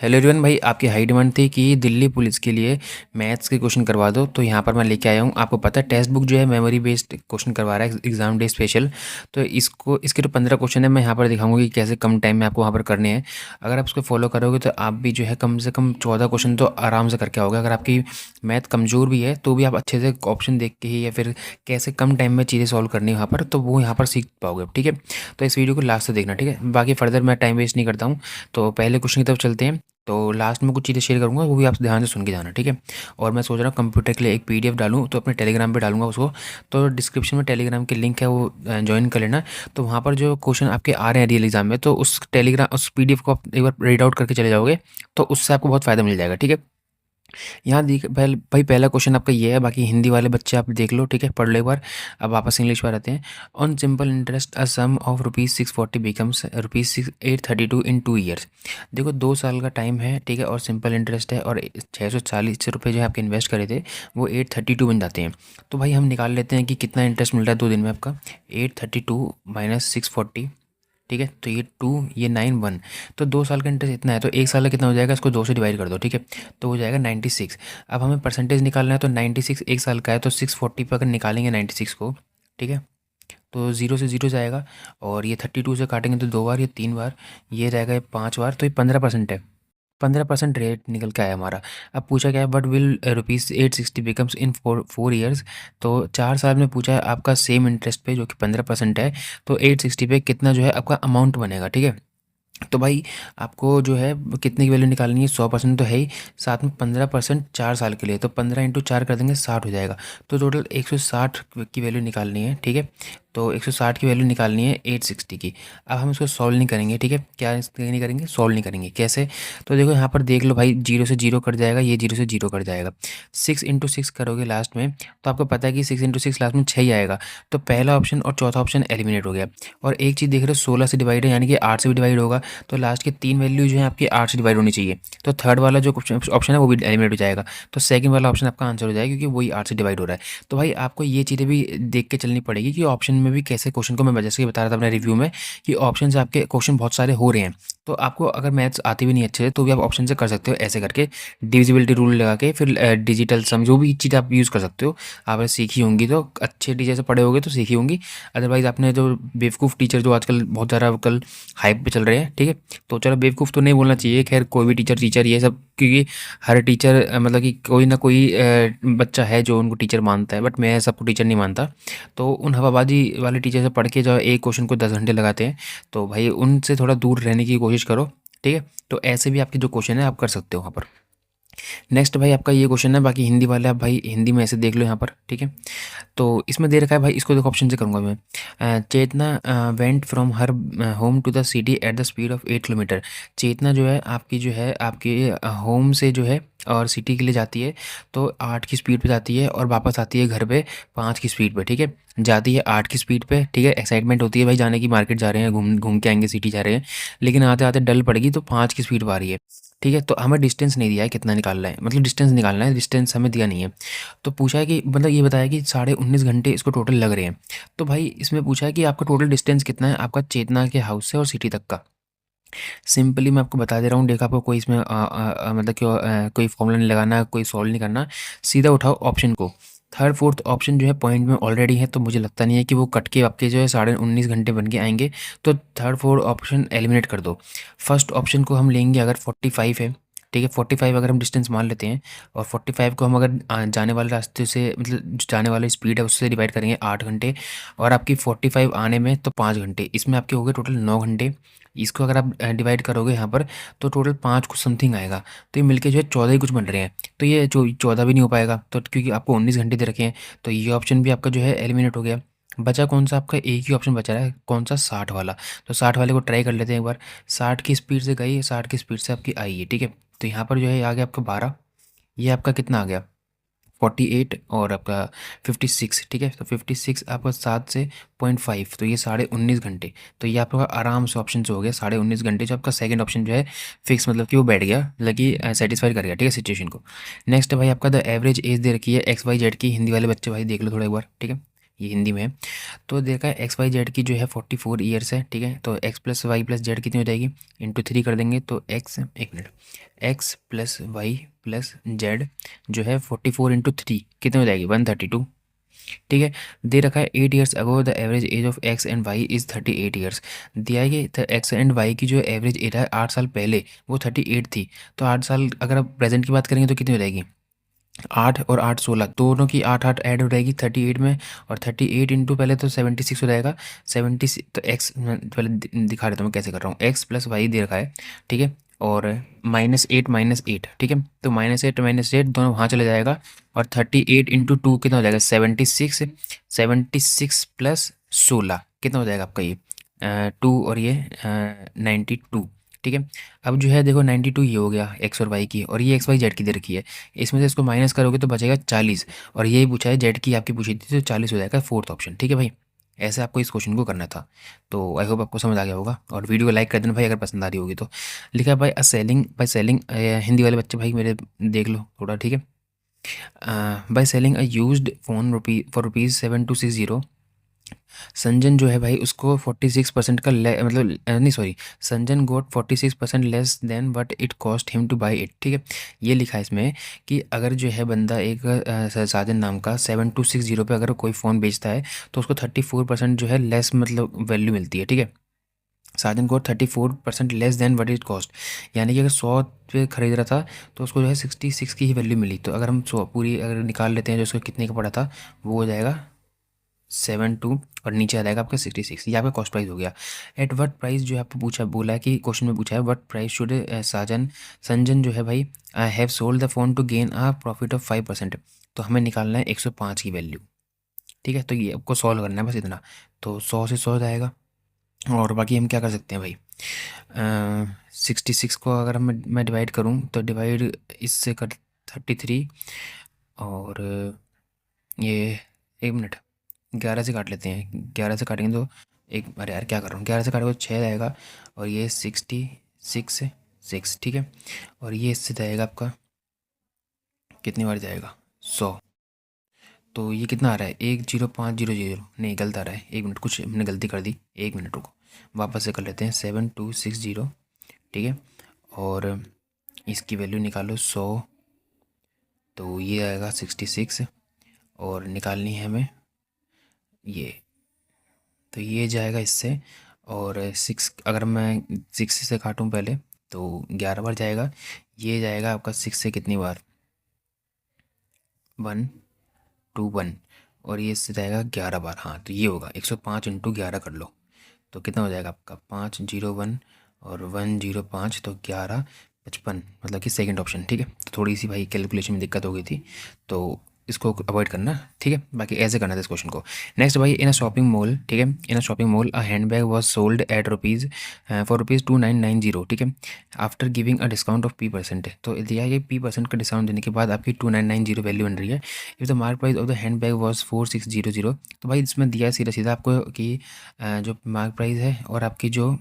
Hello everyone भाई, आपकी high demand थी कि दिल्ली पुलिस के लिए मैथ्स के क्वेश्चन करवा दो। तो यहाँ पर मैं लेके आया हूँ। आपको पता है टेक्स्ट बुक जो है मेमोरी बेस्ड क्वेश्चन करवा रहा है एग्जाम डे स्पेशल। तो इसके तो 15 क्वेश्चन है, मैं यहाँ पर दिखाऊंगा कि कैसे कम टाइम में आपको वहाँ पर करने हैं। अगर आप उसको फॉलो करोगे तो आप भी जो है कम से कम 14 क्वेश्चन तो आराम से करके आओगे। अगर आपकी मैथ कमज़ोर भी है तो भी आप अच्छे से ऑप्शन देख के ही या फिर कैसे कम टाइम में चीज़ें सॉल्व करनी है वहाँ पर, तो वो यहाँ पर सीख पाओगे। ठीक है, तो इस वीडियो को लास्ट से देखना। ठीक है, बाकी फर्दर मैं टाइम वेस्ट नहीं करता हूँ। तो पहले क्वेश्चन की तरफ चलते हैं। तो लास्ट में कुछ चीज़ें शेयर करूँगा, वो भी आप ध्यान से सुन के जाना। ठीक है, और मैं सोच रहा हूँ कंप्यूटर के लिए एक पीडीएफ डालूँ, तो अपने टेलीग्राम पे डालूंगा उसको। तो डिस्क्रिप्शन में टेलीग्राम की लिंक है, वो ज्वाइन कर लेना। तो वहाँ पर जो क्वेश्चन आपके आ रहे हैं रियल एग्जाम में, तो उस पीडीएफ को आप एक बार रीड आउट करके चले जाओगे, तो उससे आपको बहुत फ़ायदा मिल जाएगा। ठीक है, यहाँ देख भाई पहला क्वेश्चन आपका ये है। बाकी हिंदी वाले बच्चे आप देख लो, ठीक है, पढ़ लो एक बार। अब वापस इंग्लिश पर आते हैं। On simple interest a sum of ₹640 becomes ₹832 in 2 years. देखो 2 साल का टाइम है, ठीक है, और सिंपल इंटरेस्ट है, और 640 रुपये जो है आपके इन्वेस्ट करे थे वो 832 बन जाते हैं। तो भाई हम निकाल लेते हैं कि कितना इंटरेस्ट मिल रहा है 2 दिन में आपका। 832 माइनस 640, ठीक है, तो ये 2, ये 9, 1। तो 2 साल का इंटरेस्ट इतना है, तो 1 साल का कितना हो जाएगा, इसको 2 से डिवाइड कर दो। ठीक है, तो हो जाएगा 96। अब हमें परसेंटेज निकालना है, तो 96 1 साल का है, तो 640 पर अगर निकालेंगे 96 को, ठीक है, तो 0 से 0 जाएगा। और ये 32 से काटेंगे तो 2 बार, ये 3 बार, ये रहेगा ये 5 बार, तो ये 15% है। 15% रेट निकल के आया हमारा। अब पूछा क्या है, what will ₹860 becomes in 4 years. तो 4 साल में पूछा है आपका सेम इंटरेस्ट पे जो कि 15% है, तो 860 पे कितना जो है आपका अमाउंट बनेगा। ठीक है, तो भाई आपको जो है कितने की वैल्यू निकालनी है, 100% तो है ही, साथ में 15% 4 साल के लिए, तो 15 × 4 कर देंगे, 60 हो जाएगा। तो टोटल 160 की वैल्यू निकालनी है। ठीक है, तो 160 की वैल्यू निकालनी है 860 की। अब हम इसको सॉल्व नहीं करेंगे। ठीक है, क्या नहीं करेंगे, सॉल्व नहीं करेंगे। कैसे, तो देखो यहाँ पर देख लो भाई, 0 से 0 कट जाएगा, ये 0 से 0 कट जाएगा। 6 × 6 करोगे लास्ट में, तो आपको पता है कि 6 × 6 लास्ट में 6 ही आएगा। तो पहला ऑप्शन और चौथा ऑप्शन एलिमिनेट हो गया। और एक चीज़ देख रहे हो, 16 से डिवाइड है, यानी कि 8 से भी डिवाइड होगा, तो लास्ट के 3 वैल्यू जो है आपकी 8 से डिवाइड होनी चाहिए। तो थर्ड वाला जो ऑप्शन है वो भी एलिमिनेट हो जाएगा। तो सेकंड वाला ऑप्शन आपका आंसर हो जाएगा, क्योंकि वही 8 से डिवाइड हो रहा है। तो भाई आपको ये चीज़ें भी देख के चलनी पड़ेगी कि ऑप्शन में भी कैसे क्वेश्चन को, मैं जैसे कि बता रहा था अपने रिव्यू में कि ऑप्शन से आपके क्वेश्चन बहुत सारे हो रहे हैं। तो आपको अगर मैथ्स आती भी नहीं अच्छे से, तो भी आप ऑप्शन से कर सकते हो, ऐसे करके डिविजिबिलिटी रूल लगा के, फिर डिजिटल सम, जो भी चीज़ आप यूज़ कर सकते हो। आपने सीखी होंगी तो अच्छे टीचर से पढ़े होगे तो सीखी होंगी। अदरवाइज़ आपने जो बेवकूफ़ टीचर जो आजकल बहुत ज़्यादा कल हाइप पे चल रहे हैं, ठीक है, तो चलो बेवकूफ़ तो नहीं बोलना चाहिए, खैर कोई भी टीचर टीचर ये सब, क्योंकि हर टीचर मतलब कि कोई ना कोई बच्चा है जो उनको टीचर मानता है, बट मैं सबको टीचर नहीं मानता। तो उन हवाबाजी वाले टीचर से पढ़ के जो एक क्वेश्चन को 10 घंटे लगाते हैं, तो भाई उनसे थोड़ा दूर रहने की कोशिश करो। ठीक है, तो ऐसे भी आपके जो क्वेश्चन है आप कर सकते हो वहाँ पर। नेक्स्ट भाई आपका ये क्वेश्चन है, बाकी हिंदी वाले आप भाई हिंदी में ऐसे देख लो यहाँ पर। ठीक है, तो इसमें दे रखा है भाई, इसको देखो ऑप्शन से करूँगा मैं। Chetna went from her home to the city at the speed of 8 kilometre. Chetna जो है आपकी जो है आपके होम से जो है और सिटी के लिए जाती है, तो 8 की स्पीड पे जाती है, और वापस आती है घर पे 5 की स्पीड पे। ठीक है, जाती है 8 की स्पीड पे, ठीक है, एक्साइटमेंट होती है भाई जाने की, मार्केट जा रहे हैं, घूम घूम के आएंगे, सिटी जा रहे हैं, लेकिन आते आते डल पड़ेगी तो 5 की स्पीड पर आ रही है। ठीक है, तो हमें डिस्टेंस नहीं दिया है कितना निकालना है, मतलब डिस्टेंस निकालना है, डिस्टेंस हमें दिया नहीं है। तो पूछा है कि मतलब ये बताया कि 19.5 घंटे इसको टोटल लग रहे हैं। तो भाई इसमें पूछा है कि आपका टोटल डिस्टेंस कितना है आपका चेतना के हाउस से और सिटी तक का। सिंपली मैं आपको बता दे रहा हूँ, देखो आपको कोई इसमें मतलब कि कोई फॉर्मूला नहीं लगाना, कोई सॉल्व नहीं करना, सीधा उठाओ ऑप्शन को। थर्ड फोर्थ ऑप्शन जो है पॉइंट में ऑलरेडी है, तो मुझे लगता नहीं है कि वो कट के आपके जो है 19.5 घंटे बन के आएंगे। तो थर्ड फोर्थ ऑप्शन एलिमिनेट कर दो। फर्स्ट ऑप्शन को हम लेंगे, अगर 45 है, ठीक है, 45 अगर हम डिस्टेंस मान लेते हैं, और 45 को हम अगर जाने वाले रास्ते से, मतलब जो जाने वाली स्पीड है उससे डिवाइड करेंगे 8 घंटे, और आपकी 45 आने में तो 5 घंटे, इसमें आपके हो गए टोटल 9 घंटे। इसको अगर आप डिवाइड करोगे यहाँ पर, तो टोटल 5 कुछ समथिंग आएगा, तो ये मिलके जो है 14 ही कुछ बन रहे हैं। तो ये जो 14 भी नहीं हो पाएगा, तो क्योंकि आपको 19 घंटे दे रखे हैं, तो ये ऑप्शन भी आपका जो है एलिमिनेट हो गया। बचा कौन सा, आपका एक ही ऑप्शन बचा रहा है, कौन सा, 60 वाला। तो 60 वाले को ट्राई कर लेते हैं एक बार। 60 की स्पीड से गई, 60 की स्पीड से आपकी आई है। ठीक है, तो यहाँ पर जो है आ गया आपका 12, ये आपका कितना आ गया 48, और आपका 56। ठीक है, तो 56 आपका 7 से 0.5, तो ये 19.5 घंटे। तो ये आपका आराम से ऑप्शन से हो गया 19.5 घंटे, जो आपका सेकंड ऑप्शन जो है फिक्स, मतलब कि वो बैठ गया, लगी सेटिस्फाई कर गया। ठीक है, सिचुएशन को। नेक्स्ट भाई आपका द एवरेज एज दे रखी है XYZ की, हिंदी वाले बच्चे भाई देख लो थोड़ा एक बार। ठीक है, ये हिंदी में है। तो देखा है एक्स वाई जेड की जो है 44 ईयर्स है, ठीक है। तो X plus Y plus Z कितनी हो जाएगी, इंटू 3 कर देंगे तो एक्स, एक minute, X plus Y plus Z जो है 44 इंटू 3 कितनी हो जाएगी 132, ठीक है। दे रखा है 8 years ago the average age of X and Y is 38 years. दिया है कि एक्स एंड वाई की जो एवरेज एज है 8 साल पहले वो 38 थी। तो 8 साल अगर आप प्रेजेंट की बात करेंगे तो कितनी हो जाएगी, 8 और 8 16, दोनों की 8 8 ऐड हो जाएगी 38 में। और 38 इंटू पहले तो 76 हो जाएगा। 76 तो एक्स पहले दिखा देता हूँ मैं कैसे कर रहा हूँ। एक्स प्लस वाई दे रखा है, ठीक है। और -8 ठीक है। तो -8 दोनों वहाँ चले जाएगा। और 38 इंटू 2 कितना हो जाएगा 76। 76 प्लस 16 कितना हो जाएगा आपका ये 2 और ये 92, ठीक है। अब जो है देखो 92 ये हो गया एक्स और वाई की, और ये एक्स वाई जेड की दे रखी है। इसमें से इसको माइनस करोगे तो बचेगा 40। और यही पूछा है जेड की आपकी पूछी थी, तो 40 हो जाएगा फोर्थ ऑप्शन, ठीक है भाई। ऐसे आपको इस क्वेश्चन को करना था। तो आई होप आपको समझ आ गया होगा, और वीडियो को लाइक कर देना भाई अगर पसंद आ रही होगी तो। लिखा है भाई बाय सेलिंग हिंदी वाले बच्चे भाई मेरे देख लो थोड़ा, ठीक है। By selling a used phone for ₹7260, Sanjan जो है भाई उसको 46% का मतलब नहीं sorry, Sanjan got 46% less than what it cost him to buy it, ठीक है। ये लिखा है इसमें कि अगर जो है बंदा एक साजन नाम का 7260 पे अगर कोई फ़ोन बेचता है तो उसको 34% जो है लेस मतलब वैल्यू मिलती है, ठीक है। साजन को 34% less than what it cost, यानी कि अगर 100 पे खरीद रहा था तो उसको जो है 66 की ही वैल्यू मिली। तो अगर हम 100 पूरी अगर निकाल लेते हैं जो उसको कितने का पड़ा था, वो हो जाएगा 72 और नीचे आ जाएगा आपका 66। ये आपका कॉस्ट प्राइस हो गया। एट व्हाट प्राइस जो है आपको पूछा बोला है कि क्वेश्चन में पूछा है व्हाट प्राइस शुड संजन जो है भाई have sold the phone to gain a profit of 5%। तो हमें निकालना है 105 की वैल्यू, ठीक है। तो ये आपको सॉल्व करना है बस इतना। तो 100 से 100 जाएगा। और बाकी हम क्या कर सकते हैं भाई, 66 को अगर मैं डिवाइड करूँ तो डिवाइड इससे कर 33। और ये एक मिनट 11 से काट लेते हैं, 11 से काटेंगे तो एक, अरे यार क्या कर रहा हूँ, 11 से काटेंगे तो 6 जाएगा। और ये 66 ठीक है। और ये इससे जाएगा आपका कितनी बार जाएगा 100। तो ये कितना आ रहा है 10500, नहीं गलत आ रहा है, एक मिनट कुछ हमने गलती कर दी, एक मिनट रुको वापस से कर लेते हैं 7260, ठीक है। और इसकी वैल्यू निकालो 100, तो ये आएगा 66। और निकालनी है हमें ये, तो ये जाएगा इससे। और 6 अगर मैं 6 से काटूं पहले तो 11 बार जाएगा। ये जाएगा आपका 6 से कितनी बार 121। और ये इससे जाएगा 11 बार, हाँ तो ये होगा 105 इंटू 11 कर लो। तो कितना हो जाएगा आपका 501 और 105, तो 1155, मतलब कि सेकंड ऑप्शन, ठीक है। तो थोड़ी सी भाई कैलकुलेशन में दिक्कत हो गई थी, तो इसको अवॉइड करना, ठीक है। बाकी ऐसे करना था इस क्वेश्चन को। नेक्स्ट भाई इन अ शॉपिंग मॉल, ठीक है, in a shopping mall a hand bag was sold at rupees for ₹2990, ठीक है, after giving a discount of P%। तो दिया है कि P% का डिस्काउंट देने के बाद आपकी 2990 वैल्यू बन रही है। If the mark price of the hand bag was 4600, तो भाई इसमें दिया है सीधा सीधा आपको कि जो मार्क प्राइस है और आपकी जो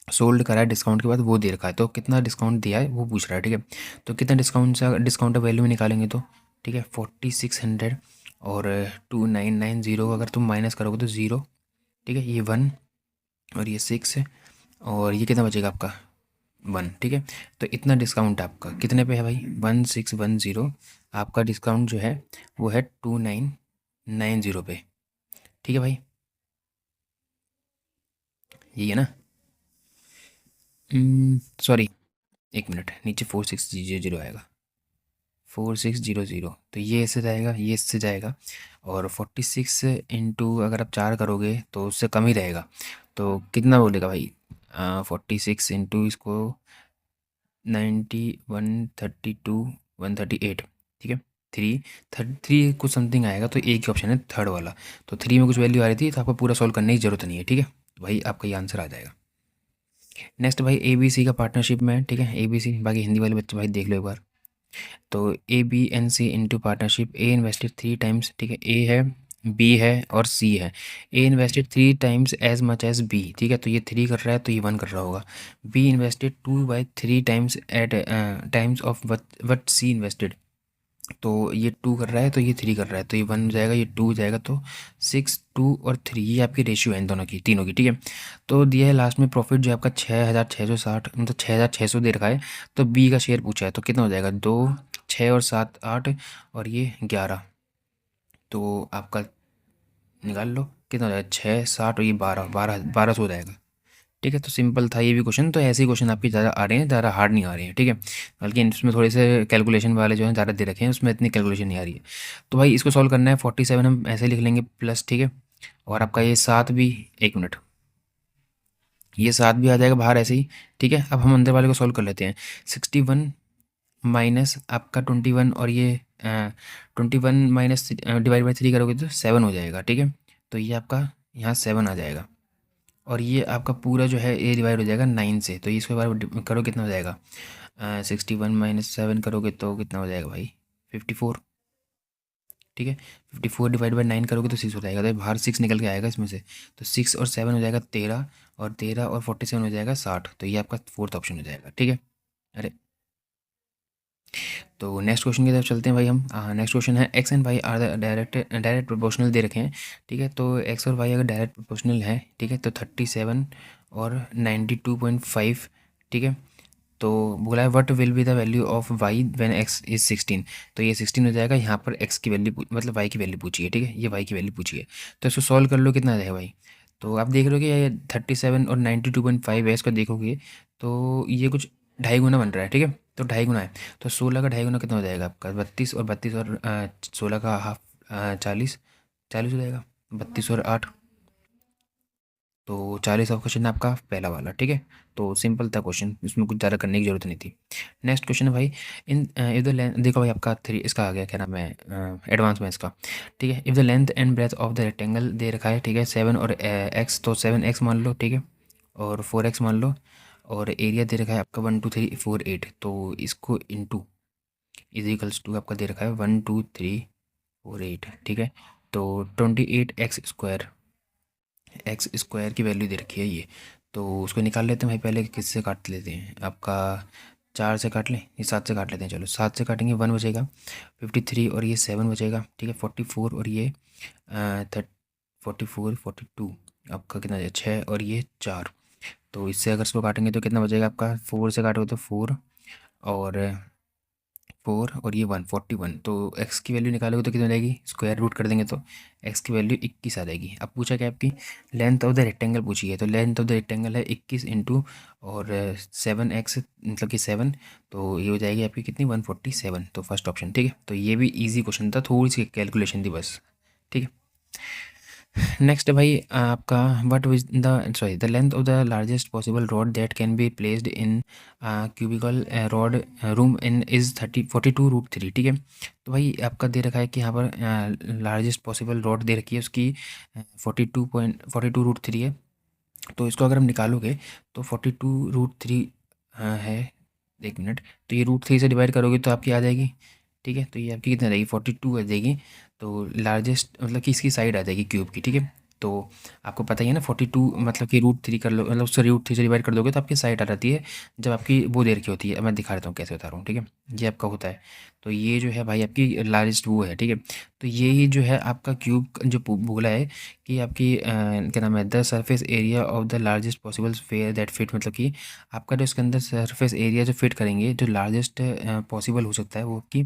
सोल्ड करा है डिस्काउंट के बाद वो दे रखा है, तो कितना डिस्काउंट दिया है वो पूछ रहा है, ठीक है। तो कितना डिस्काउंट से डिस्काउंट वैल्यू में निकालेंगे तो, ठीक है, 4600 और 2990 अगर तुम माइनस करोगे तो 0, ठीक है, ये 1 और ये 6 और ये कितना बचेगा आपका 1, ठीक है। तो इतना डिस्काउंट आपका कितने पे है भाई 1610, आपका डिस्काउंट जो है वो है 2990 पे, ठीक है भाई, यही है ना। सॉरी एक मिनट, नीचे 4600 आएगा, 4600, तो ये इससे जाएगा ये इससे जाएगा। और 46 इंटू अगर आप 4 करोगे तो उससे कम ही रहेगा। तो कितना बोलेगा भाई 46 इंटू इसको 90 132 138, ठीक है। 3 कुछ समथिंग आएगा, तो एक ही ऑप्शन है थर्ड वाला। तो 3 में कुछ वैल्यू आ रही थी, तो आपको पूरा सॉल्व करने की ज़रूरत नहीं है, ठीक है। तो भाई आपका ये आंसर आ जाएगा। नेक्स्ट भाई ABC का पार्टनरशिप में, ठीक है, ABC, बाकी हिंदी वाले बच्चे भाई देख लो एक बार। तो ABNC into partnership, A invested 3 times, ठीक है, ए है, बी है और सी है। A invested 3 times as much as B, ठीक है, तो ये 3 कर रहा है तो ये 1 कर रहा होगा। B invested 2/3 times at times of what C invested, तो ये 2 कर रहा है, तो ये 3 कर रहा है, तो ये 1 हो जाएगा, ये 2 हो जाएगा, तो 6, 2 और 3 ये आपकी रेशियो है इन दोनों की, तीनों की, ठीक है। तो दिया है लास्ट में प्रॉफिट जो है आपका 6,660, मतलब 6,600 दे रखा है। तो बी का शेयर पूछा है, तो कितना हो जाएगा, 2, 6 और 7 8 और ये 11। तो आपका निकाल लो कितना हो जाएगा, 6 60 और ये 1200 हो जाएगा, ठीक है। तो सिंपल था ये भी क्वेश्चन। तो ऐसे ही क्वेश्चन आपके ज़्यादा आ रहे हैं, ज़्यादा हार्ड नहीं आ रहे हैं, ठीक है। बल्कि इसमें थोड़े से कैलकुलेशन वाले जो हैं ज़्यादा दे रखे हैं, उसमें इतनी कैलकुलेशन नहीं आ रही है। तो भाई इसको सॉल्व करना है, 47 हम ऐसे लिख लेंगे प्लस, ठीक है। और आपका ये 7 भी, एक मिनट, ये 7 भी आ जाएगा बाहर ऐसे ही, ठीक है। अब हम अंदर वाले को सॉल्व कर लेते हैं। 61 माइनस आपका 21 और ये 21 माइनस डिवाइड बाई 3 करोगे तो 7 हो जाएगा, ठीक है। तो ये आपका यहाँ 7 आ जाएगा। और ये आपका पूरा जो है ए डिवाइड हो जाएगा 9 से। तो इसके बार करो कितना हो जाएगा, 61 - 7 करोगे तो कितना हो जाएगा भाई, 54, ठीक है। 54 डिवाइड बाई 9 करोगे तो 6 हो जाएगा, तो बाहर 6 निकल के आएगा इसमें से। तो 6 और 7 हो जाएगा 13, और 13 और 47 हो जाएगा 60। तो ये आपका फोर्थ ऑप्शन हो जाएगा, ठीक है। अरे, तो नेक्स्ट क्वेश्चन की तरफ चलते हैं भाई हम। नेक्स्ट क्वेश्चन है X and Y are the direct proportional दे रखे हैं, ठीक है। तो एक्स और वाई अगर डायरेक्ट प्रोपोर्शनल है, ठीक है, तो 37 और 92.5, ठीक है। तो बोला है what will be the value of Y when X is 16। तो ये 16 हो जाएगा। यहाँ पर एक्स की वैल्यू मतलब वाई की वैल्यू पूछी है, ठीक है, ये वाई की वैल्यू पूछी है। तो इसको सॉल्व कर लो, कितना आ जाएगा भाई। तो आप देख रहे हो कि ये 37 और 92.5 है, इसको देखोगे तो ये कुछ ढाई गुना बन रहा है, ठीक है। तो ढाई गुना है, तो 16 का ढाई गुना कितना हो जाएगा आपका, 32, और 32 और 16 का हाफ, 40, 40 हो जाएगा, 32 और 8, तो 40 ऑफ क्वेश्चन है आपका पहला वाला, ठीक है। तो सिंपल था क्वेश्चन, इसमें कुछ ज़्यादा करने की जरूरत नहीं थी। नेक्स्ट क्वेश्चन है भाई, इन इफ द लेंथ, देखो भाई आपका 3 इसका आ गया, क्या नाम है, एडवांस में इसका, ठीक है। If the length and breadth of the rectangle दे रखा है, ठीक है, 7 और एक्स, तो 7x मान लो, ठीक है, और 4x मान लो। और एरिया दे रखा है आपका 1 2 3 4 8, तो इसको इंटू इजिकल्स टू आपका दे रखा है 1 2 3 4 8, ठीक है। तो 28x² एक्स स्क्वायर की वैल्यू दे रखी है ये। तो उसको निकाल लेते हैं भाई, पहले किससे काट लेते हैं, आपका 4 से काट लें, ये 7 से काट लेते हैं। चलो 7 से काटेंगे, 1 बचेगा, 53 और ये 7 बचेगा, ठीक है। 44 और ये 44 42 आपका कितना है, 6 और ये 4। तो इससे अगर इसको काटेंगे तो कितना बचेगा आपका, 4 से काटोगे तो 4 और 4 और ये 141। तो एक्स की वैल्यू निकालोगे तो कितनी हो जाएगी, स्क्वायर रूट कर देंगे तो एक्स की वैल्यू 21 आ जाएगी। अब पूछा क्या आपकी लेंथ ऑफ द रेक्टेंगल पूछी है, तो लेंथ ऑफ द रेक्टेंगल है 21 इंटू और 7x, मतलब कि 7, तो ये हो जाएगी आपकी कितनी, 147। तो फर्स्ट ऑप्शन, ठीक है। तो ये भी ईजी क्वेश्चन था, थोड़ी सी कैलकुलेशन थी बस, ठीक है। नेक्स्ट है भाई आपका what is the sorry the length of the largest possible rod that can be placed in cubical rod room in is 42√3, ठीक है। तो भाई आपका दे रखा है कि यहाँ पर लार्जेस्ट पॉसिबल रॉड दे रखी है, उसकी 42.42√3 है। तो इसको अगर हम निकालोगे तो 42√3 है, एक मिनट, तो ये √3 से डिवाइड करोगे तो आपकी आ जाएगी, ठीक है। तो ये आपकी कितनी आ जाएगी, 42 आ जाएगी। तो लार्जेस्ट मतलब कि इसकी साइड आ जाएगी क्यूब की, ठीक है। तो आपको पता ही है ना, 42 मतलब कि √3 कर लो, मतलब उससे √3 से डिवाइड कर दोगे तो आपकी साइड आ जाती है, जब आपकी वो दे रखी होती है। अब मैं दिखा देता हूँ कैसे बता रहा हूँ, ठीक है। ये आपका होता है, तो ये जो है भाई आपकी लार्जेस्ट वो है, ठीक है। तो यही जो है आपका क्यूब जो बोला है कि आपकी क्या नाम है, the surface area of the largest possible sphere that fit, मतलब कि आपका जो इसके अंदर सरफेस एरिया जो फिट करेंगे, जो लार्जेस्ट पॉसिबल हो सकता है वो की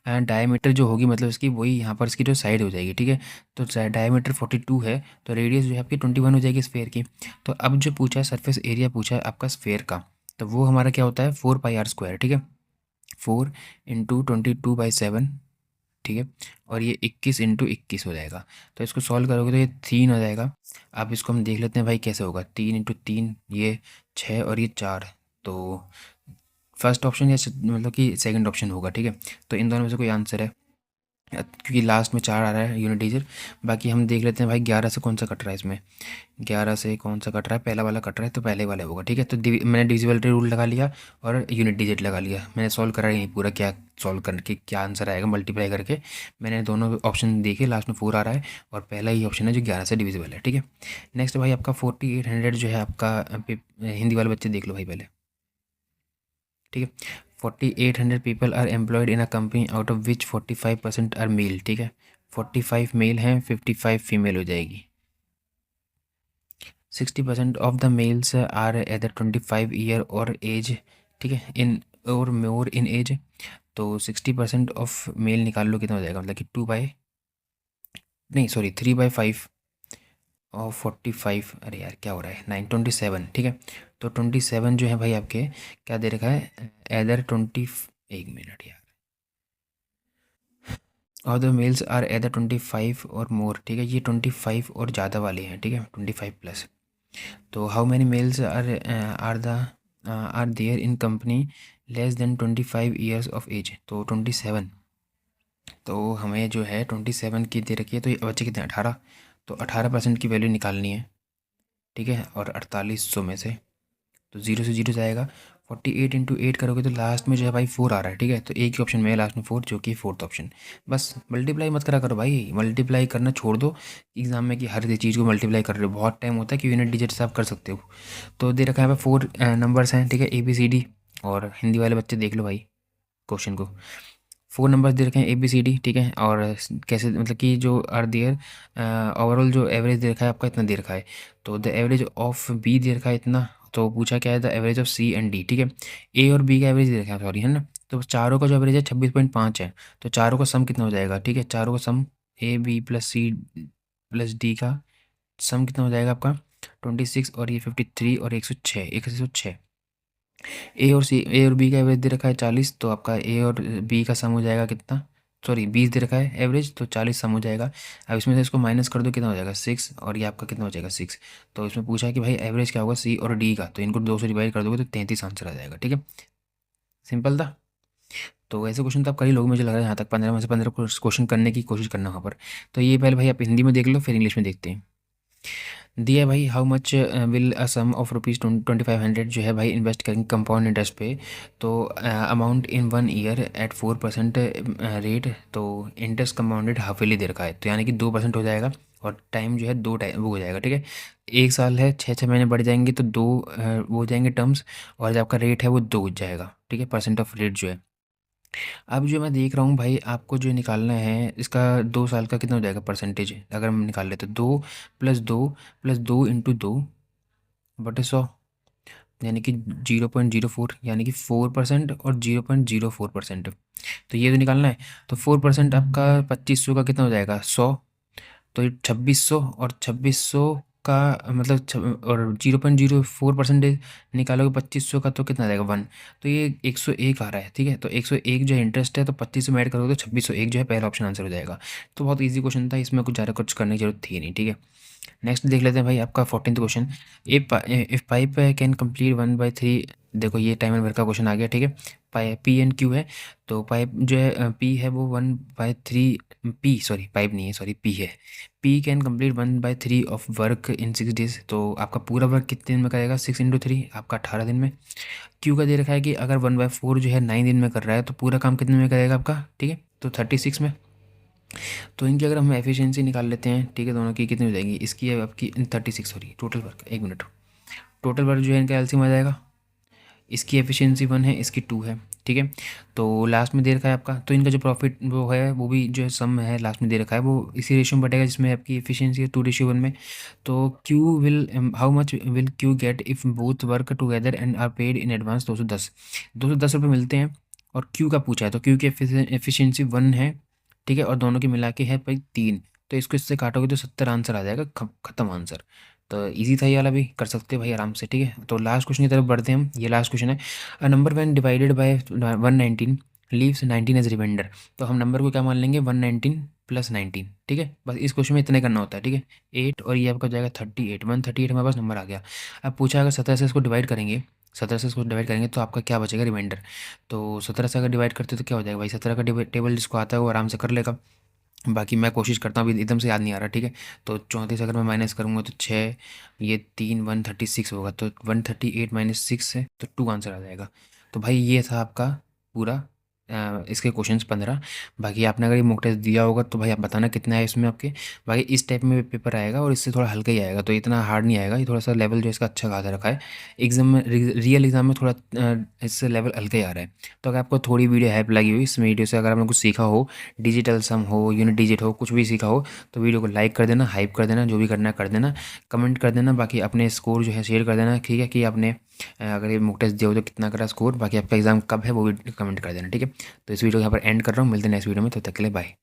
डायमीटर जो होगी, मतलब इसकी वही यहाँ पर इसकी जो साइड हो जाएगी, ठीक है। तो डायमीटर 42 है, तो रेडियस जो है आपकी 21 हो जाएगी स्फेयर की। तो अब जो पूछा है सरफेस एरिया पूछा है आपका स्फेयर का, तो वो हमारा क्या होता है 4πr², ठीक है। 4 इंटू 22/7, ठीक है। और ये 21 इंटू 21 हो जाएगा। तो इसको सॉल्व करोगे तो ये 3 हो जाएगा। अब इसको हम देख लेते हैं भाई कैसे होगा, 3 इंटू 3 ये 6 और ये 4। तो फर्स्ट ऑप्शन या मतलब कि सेकंड ऑप्शन होगा, ठीक है। तो इन दोनों में से कोई आंसर है, क्योंकि लास्ट में 4 आ रहा है यूनिट डिजिट। बाकी हम देख लेते हैं भाई 11 से कौन सा कट रहा है इसमें, 11 से कौन सा कट रहा है, पहला वाला कट रहा है, तो पहले वाला होगा, ठीक है। तो मैंने डिविजिबिलिटी रूल लगा लिया और यूनिट डिजिट लगा लिया। मैंने सॉल्व करा ही नहीं पूरा, क्या सॉल्व करके क्या आंसर आएगा मल्टीप्लाई करके। मैंने दोनों ऑप्शन देखे, लास्ट में 4 आ रहा है और पहला ही ऑप्शन है जो 11 से डिविजिबल है, ठीक है। नेक्स्ट भाई आपका 4800 जो है आपका हिंदी वाले बच्चे देख लो भाई पहले, ठीक है। 4800 people are employed in a company out of which 45% are male. ठीक है, 45 मेल हैं, 55 फीमेल हो जाएगी। 60% of the males are either 25 year और एज। ठीक है, इन और मोर इन एज। तो 60% ऑफ मेल निकाल लो, कितना हो जाएगा, मतलब कि 2 बाई, नहीं सॉरी 3/5 और 45, अरे यार क्या हो रहा है, 927। ठीक है, तो 27 जो है भाई आपके क्या दे रखा है, एदर 20, एक मिनट यार, और द मेल्स आर एदर 25 और मोर। ठीक है, ये 25 और ज़्यादा वाले हैं। ठीक है, 25 प्लस। तो how many males are there in company less than 25 years of age. तो 27, तो हमें जो है 27 की दे रखी है, तो ये बच्चे कितने, 18। तो 18% की वैल्यू निकालनी है। ठीक है, और 4800 में से तो जीरो से जीरो जाएगा। 48 इंटू 8 करोगे तो लास्ट में जो है भाई 4 आ रहा है। ठीक है, तो एक ही ऑप्शन में है लास्ट में 4, जो कि फोर्थ ऑप्शन। बस मल्टीप्लाई मत करा करो भाई, मल्टीप्लाई करना छोड़ दो एग्जाम में कि हर चीज़ को मल्टीप्लाई कर रहे हो। बहुत टाइम होता है कि यूनिट डिजिट से आप कर सकते हो। तो दे रखा है भाई 4 नंबर्स हैं। ठीक है, ABCD, और हिंदी वाले बच्चे देख लो भाई क्वेश्चन को। 4 नंबर्स दे रखे हैं ABCD। ठीक है, और कैसे, मतलब कि जो आर देयर, ओवरऑल जो एवरेज दे रखा है आपका इतना दे रखा है। तो द एवरेज ऑफ बी दे रखा है इतना। तो पूछा क्या है, the average of C and D. ठीक है, ए और बी का एवरेज दे रखा है, सॉरी है ना। तो चारों का जो एवरेज है 26.5 है। तो चारों का सम कितना हो जाएगा, ठीक है, चारों का सम A B+C+D का सम कितना हो जाएगा आपका 26, और ये 53 और 106, 106। ए और बी का एवरेज दे रखा है 40, तो आपका ए और बी का सम हो जाएगा कितना, सॉरी 20 दे रखा है एवरेज, तो 40 सम हो जाएगा। अब इसमें से इसको माइनस कर दो, कितना हो जाएगा 6, और ये आपका कितना हो जाएगा 6। तो इसमें पूछा है कि भाई एवरेज क्या होगा सी और डी का, तो इनको 2 से डिवाइड कर दोगे तो 33 आंसर आ जाएगा। ठीक है, सिंपल था। तो ऐसे क्वेश्चन तो आप कर ही लोगे मुझे लग रहा है, यहाँ तक 15 में से 15 क्वेश्चन करने की कोशिश करना वहाँ पर। तो ये पहले भाई आप हिंदी में देख लो, फिर इंग्लिश में देखते हैं। दिया है भाई, how much will a sum of ₹2500 जो है भाई इन्वेस्ट करेंगे कंपाउंड इंटरेस्ट पे। तो amount in 1 year at 4% rate. तो इंटरेस्ट कंपाउंडेड हाफिली दे रखा है, तो यानी कि 2% हो जाएगा, और टाइम जो है 2 टाइम वो हो जाएगा। ठीक है, 1 साल है, 6 6 महीने बढ़ जाएंगे तो 2 वो हो जाएंगे टर्म्स, और जो आपका रेट है वो 2 हो जाएगा। ठीक है, परसेंट ऑफ रेट जो है। अब जो मैं देख रहा हूँ भाई, आपको जो निकालना है इसका 2 साल का कितना हो जाएगा परसेंटेज, अगर हम निकाल लेते तो 2 + 2 इंटू 2/100, यानी कि 0.04, यानी कि 4% और 0.04%। तो ये तो निकालना है। तो 4% आपका 2500 का कितना हो जाएगा 100, तो ये 2600, और 2600 का मतलब और 0.04% निकालोगे 2500 का, तो कितना आ जाएगा 1। तो ये 101 आ रहा है। ठीक है, तो 101 जो है इंटरेस्ट है, तो 25 में ऐड करोगे तो 2601 जो है पहला ऑप्शन आंसर हो जाएगा। तो बहुत ईजी क्वेश्चन था, इसमें कुछ ज़्यादा कुछ करने की जरूरत थी नहीं। ठीक है, नेक्स्ट देख लेते हैं भाई आपका 14th question. If pipe can complete 1/3। देखो ये टाइमर भर का क्वेश्चन आ गया। ठीक है, पाइप P&Q है, तो पाइप जो है P है वो 1/3, P सॉरी पाइप नहीं है, सॉरी P है। P can complete 1/3 of work in 6 days. तो आपका पूरा वर्क कितने दिन में करेगा, 6 × 3 आपका 18 दिन में। Q का दे रखा है कि अगर 1/4 जो है 9 दिन में कर रहा है, तो पूरा काम कितने में करेगा आपका, ठीक है, तो 36 में। तो इनकी अगर हम एफिशिएंसी निकाल लेते हैं, ठीक है, दोनों की कितनी हो जाएगी, इसकी है आपकी 36, सॉरी टोटल वर्क, एक मिनट, टोटल वर्क जो है इनका एलसीएम आ जाएगा। इसकी एफिशिएंसी 1 है, इसकी 2 है। ठीक है, तो लास्ट में दे रखा है आपका, तो इनका जो प्रॉफिट वो है वो भी जो है सम है लास्ट में दे रखा है, वो इसी रेशियो में बटेगा जिसमें आपकी एफिशिएंसी है 2:1 में। तो Q will, how much will Q get if both work together and are paid in advance, 210 रुपये मिलते हैं। और क्यू का पूछा है, तो क्यू की एफिशिएंसी 1 है। ठीक है, और दोनों की मिला के है भाई 3। तो इसको इससे काटोगे तो 70 आंसर आ जाएगा, खत्म आंसर। तो इजी था ये वाला भी, कर सकते हो भाई आराम से। ठीक है, तो लास्ट क्वेश्चन की तरफ बढ़ते हैं हम। ये लास्ट क्वेश्चन है, a number when divided by 119 leaves 19 as remainder. तो हम नंबर को क्या मान लेंगे, 119 + 19। ठीक है, बस इस क्वेश्चन में इतने करना होता है। ठीक है, 8 और ये आपका हो जाएगा 38, 138 हमारे पास नंबर आ गया। अब पूछा अगर 17 से इसको डिवाइड करेंगे, 17 से इसको डिवाइड करेंगे तो आपका क्या बचेगा रिमाइंडर। तो 17 से अगर डिवाइड करते तो क्या हो जाएगा भाई, 17 का टेबल जिसको आता है वो आराम से कर लेगा। बाकी मैं कोशिश करता हूँ, अभी एकदम से याद नहीं आ रहा। ठीक है, तो 34 अगर मैं माइनस करूँगा तो 6, ये 3, 136 होगा, तो 138 - 6 है तो 2 आंसर आ जाएगा। तो भाई ये था आपका पूरा इसके क्वेश्चंस 15। बाकी आपने अगर ये मॉक टेस्ट दिया होगा तो भाई आप बताना कितना है इसमें आपके। बाकी इस टाइप में पेपर आएगा और इससे थोड़ा हल्का ही आएगा, तो इतना हार्ड नहीं आएगा, ये थोड़ा सा लेवल जो इसका अच्छा खासा रखा है। एग्जाम में रियल एग्जाम में थोड़ा इससे लेवल हल्का ही आ रहा है। तो अगर आपको थोड़ी वीडियो हेल्प लगी हुई इस वीडियो से, अगर आपने कुछ सीखा हो, डिजिटल सम हो, यूनिट डिजिट हो, कुछ भी सीखा हो, तो वीडियो को लाइक कर देना, हाइप कर देना, जो भी करना है कर देना, कमेंट कर देना। बाकी अपने स्कोर जो है शेयर कर देना, ठीक है, कि आपने अगर ये मॉक टेस्ट दिया हो तो कितना करा स्कोर। बाकी आपका एग्जाम कब है वो भी कमेंट कर देना, ठीक है। तो इस वीडियो को यहाँ पर एंड कर रहा हूँ, मिलते हैं नेक्स्ट वीडियो में, तो तब तक के लिए बाय।